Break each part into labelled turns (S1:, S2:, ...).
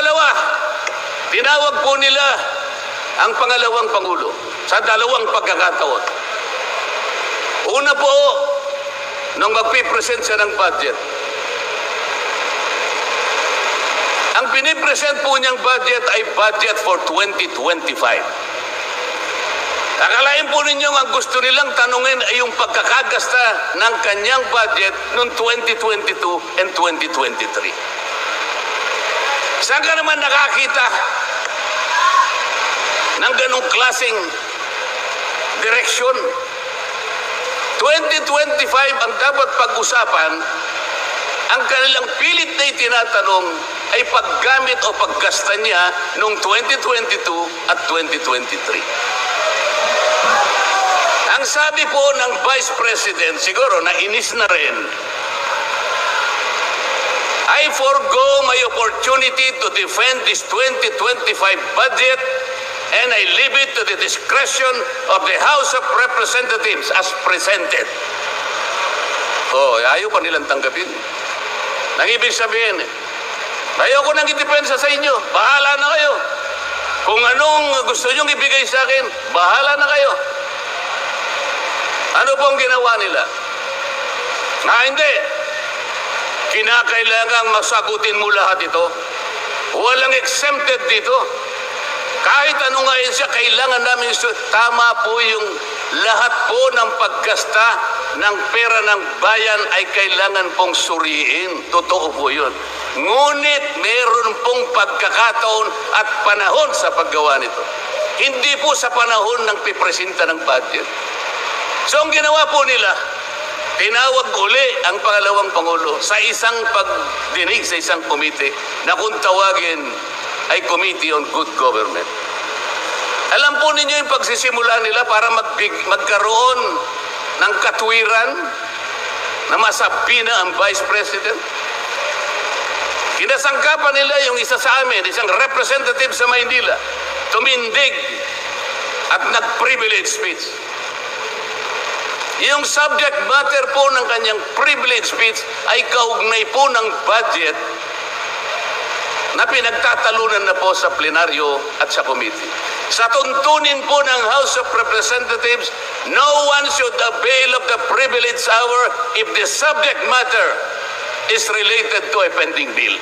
S1: Pangalawa, tinawag po nila ang pangalawang Pangulo sa dalawang pagkakataon. Una po, nung magpipresent siya ng budget. Ang pinipresent po niyang budget ay budget for 2025. Akalain po ninyong ang gusto nilang tanungin ay yung pagkakagasta ng kanyang budget noong 2022 and 2023. Saan ka naman nakakita ng ganong klaseng direksyon? 2025 ang dapat pag-usapan, ang kanilang pilit na itinatanong ay paggamit o paggasta niya noong 2022 at 2023. Ang sabi po ng Vice President, siguro nainis na rin, I forgo my opportunity to defend this 2025 budget and I leave it to the discretion of the House of Representatives as presented. Ayaw pa nilang tanggapin. Nang ibig sabihin, ayoko nang idepensa sa inyo. Bahala na kayo. Kung anong gusto nyong ibigay sa akin, bahala na kayo. Ano pong ginawa nila? Hindi. Kinakailangang masagutin mo lahat ito. Walang exempted dito. Kahit ano nga yun siya, kailangan namin tama po yung lahat po ng paggasta ng pera ng bayan ay kailangan pong suriin. Totoo po yun. Ngunit meron pong pagkakataon at panahon sa paggawa nito. Hindi po sa panahon ng pipresenta ng budget. So ang ginawa po nila, tinawag uli ang pangalawang Pangulo sa isang pagdinig sa isang komite na kung tawagin ay Committee on Good Government. Alam po ninyo yung pagsisimula nila para magkaroon ng katwiran na masabi na ang Vice President. Kinasangkapan nila yung isa sa amin, isang representative sa Maynila, tumindig at nag-privilege speech. Yung subject matter po ng kanyang privilege speech ay kaugnay po ng budget na pinagtatalunan na po sa plenaryo at sa committee. Sa tuntunin po ng House of Representatives, no one should avail of the privilege hour if the subject matter is related to a pending bill.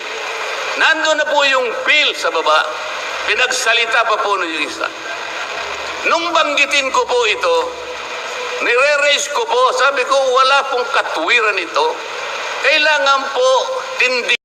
S1: Nandun na po yung bill sa baba, pinagsalita pa po yung isa. Nung banggitin ko po ito, nire-raise ko po, sabi ko wala pong katwiran ito. Kailangan po tindi